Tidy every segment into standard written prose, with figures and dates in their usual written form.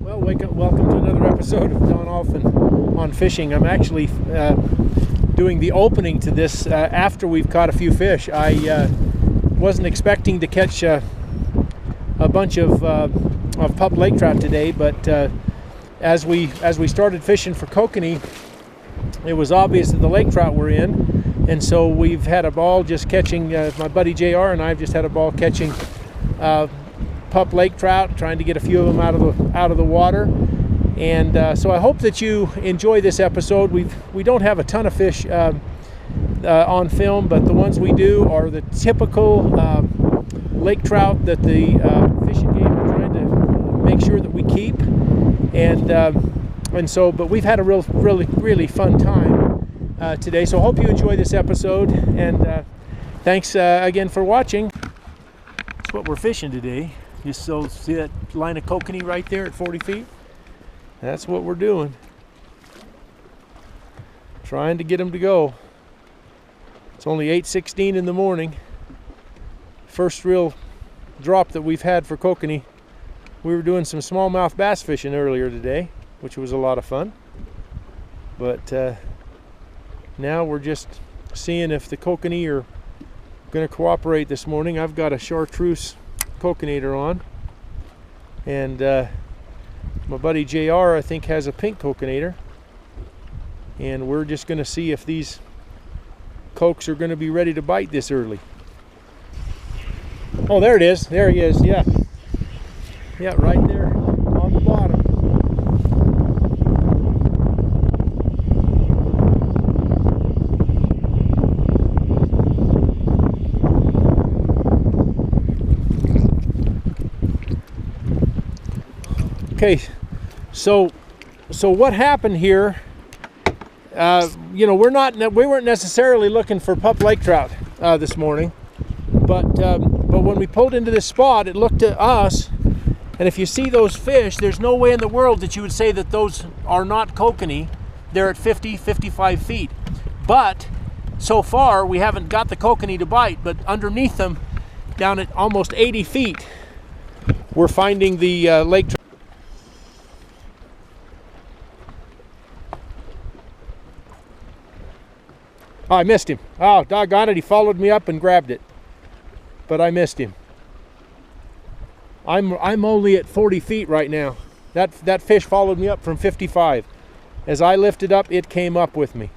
Well, welcome to another episode of Don Allphin on fishing. I'm actually doing the opening to this after we've caught a few fish. I wasn't expecting to catch a bunch of pup lake trout today, but as we started fishing for kokanee, it was obvious that the lake trout were in, and so we've had a ball just catching. My buddy JR and I have just had a ball catching pup lake trout, trying to get a few of them out of the water. And so I hope that you enjoy this episode. We don't have a ton of fish on film, but the ones we do are the typical lake trout that the fishing game are trying to make sure that we keep. And so, but we've had a really fun time today. So I hope you enjoy this episode, and thanks again for watching. That's what we're fishing today. You still see that line of kokanee right there at 40 feet? That's what we're doing. Trying to get them to go. It's only 8:16 in the morning. First real drop that we've had for kokanee. We were doing some smallmouth bass fishing earlier today, which was a lot of fun. But now we're just seeing if the kokanee are going to cooperate this morning. I've got a chartreuse Kokanator on, and my buddy JR I think has a pink Kokanator, and we're just going to see if these cokes are going to be ready to bite this early. Oh, there it is. There he is. Yeah, right there on the bottom. Okay, so what happened here? You know, we weren't necessarily looking for pup lake trout this morning, but when we pulled into this spot, it looked to us, and if you see those fish, there's no way in the world that you would say that those are not kokanee. They're at 50-55 feet, but so far we haven't got the kokanee to bite. But underneath them, down at almost 80 feet, we're finding the lake trout. Oh, I missed him. Oh, doggone it, he followed me up and grabbed it. But I missed him. I'm only at 40 feet right now. That fish followed me up from 55. As I lifted up, it came up with me.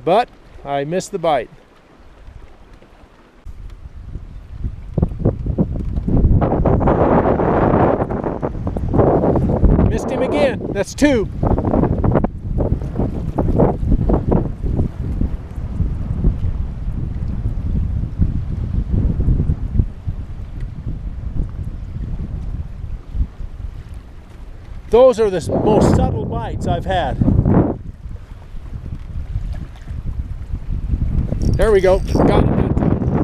But I missed the bite. Missed him again. That's two. Those are the most subtle bites I've had. There we go. Got it that time.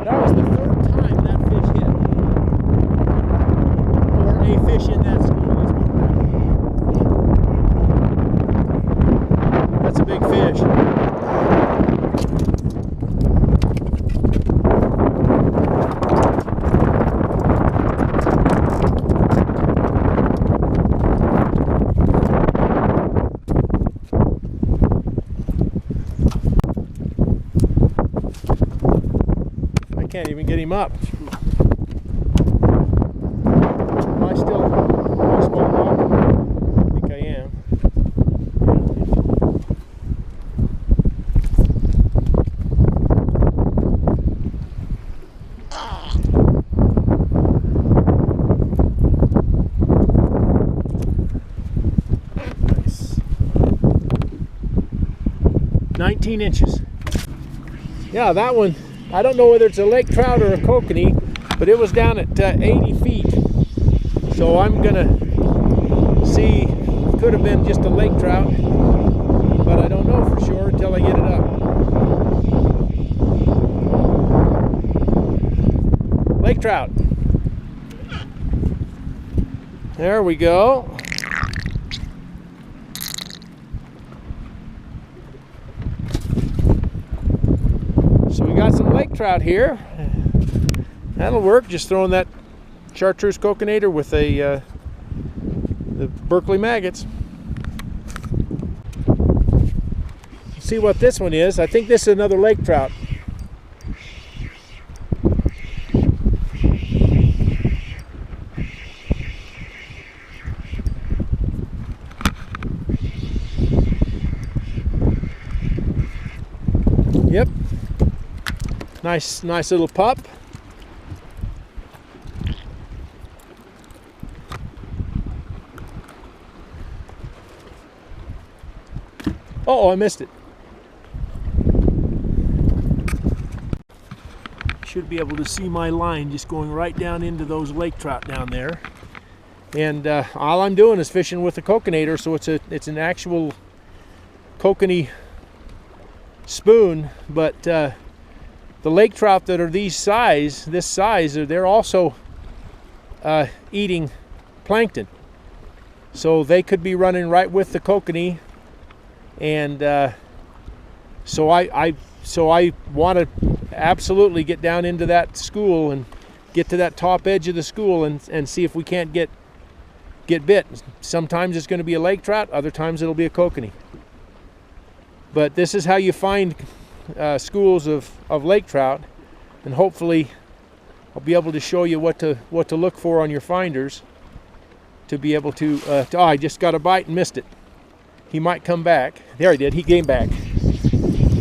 That was the third time that fish hit. Or a fish in that school. That's a big fish. Can't even get him up. Am I still small dog? I think I am. Nice. 19 inches. Yeah, that one. I don't know whether it's a lake trout or a kokanee, but it was down at 80 feet. So I'm gonna see, could have been just a lake trout, but I don't know for sure until I get it up. Lake trout. There we go. So we got some lake trout here. That'll work, just throwing that chartreuse Kokanator with the Berkely maggots. See what this one is. I think this is another lake trout. Yep. Nice little pup. Oh, I missed it. Should be able to see my line just going right down into those lake trout down there. And all I'm doing is fishing with a Kokanator, so it's an actual kokanee spoon. But the lake trout that are this size, they're also eating plankton. So they could be running right with the kokanee. And so I want to absolutely get down into that school and get to that top edge of the school and see if we can't get bit. Sometimes it's going to be a lake trout, other times it'll be a kokanee. But this is how you find schools of lake trout, and hopefully I'll be able to show you what to look for on your finders to be able to. Oh, I just got a bite and missed it. He might come back. There he did. He came back.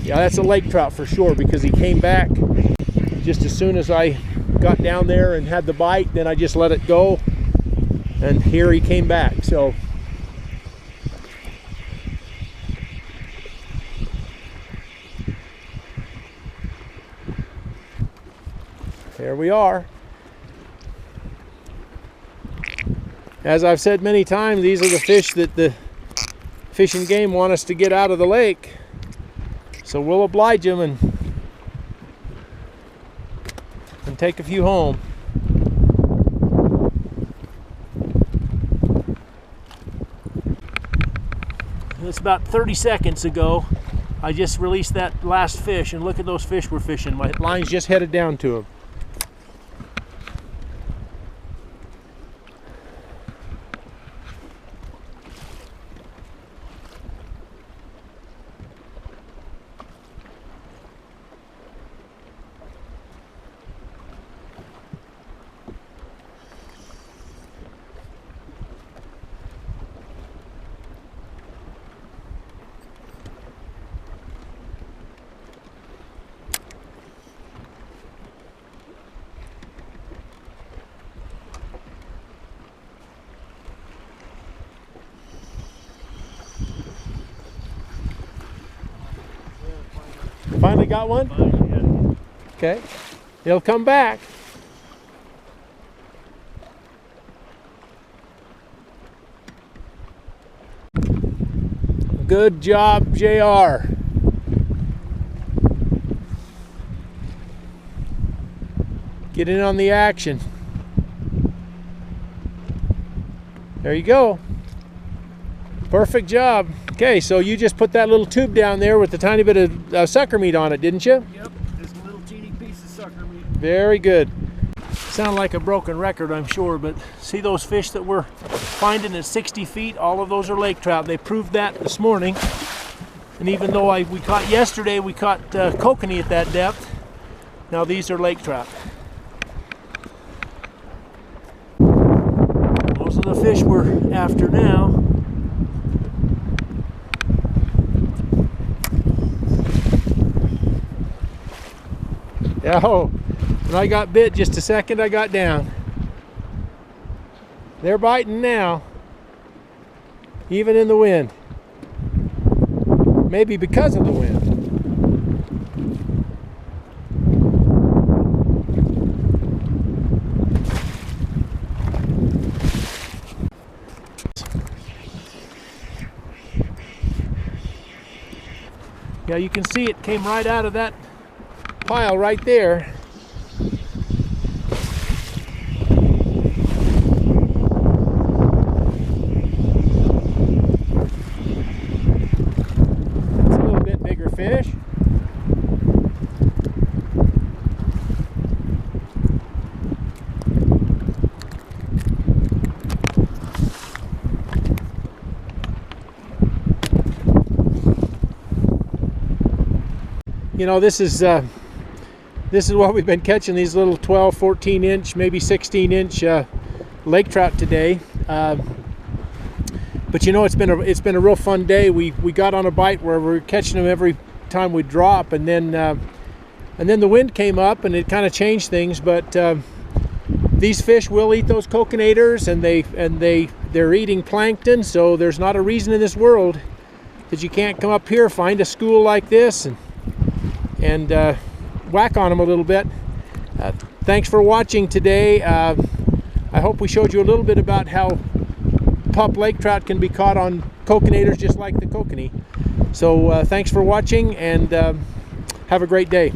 Yeah, that's a lake trout for sure, because he came back just as soon as I got down there and had the bite. Then I just let it go, and here he came back. So there we are. As I've said many times, these are the fish that the Fish and Game want us to get out of the lake, so we'll oblige them and take a few home. It's about 30 seconds ago I just released that last fish, and look at those fish we're fishing. My line's just headed down to them. Finally got one? Finally, yeah. Okay. He'll come back. Good job, JR. Get in on the action. There you go. Perfect job. Okay, so you just put that little tube down there with a tiny bit of sucker meat on it, didn't you? Yep, this little teeny piece of sucker meat. Very good. Sound like a broken record, I'm sure, but see those fish that we're finding at 60 feet? All of those are lake trout. They proved that this morning. And even though we caught yesterday, we caught kokanee at that depth. Now these are lake trout. Those are the fish we're after now. Oh, when I got bit just a second, I got down. They're biting now, even in the wind. Maybe because of the wind. Yeah, you can see it came right out of that pile right there. That's a little bit bigger fish. you know, this is what we've been catching, these little 12, 14 inch, maybe 16 inch lake trout today. But you know, it's been a real fun day. We got on a bite where we're catching them every time we drop, and then the wind came up and it kind of changed things. But these fish will eat those kokanators, and they're eating plankton. So there's not a reason in this world that you can't come up here, find a school like this, and whack on them a little bit. Thanks for watching today. I hope we showed you a little bit about how pup lake trout can be caught on kokanators just like the kokanee. So thanks for watching, and have a great day.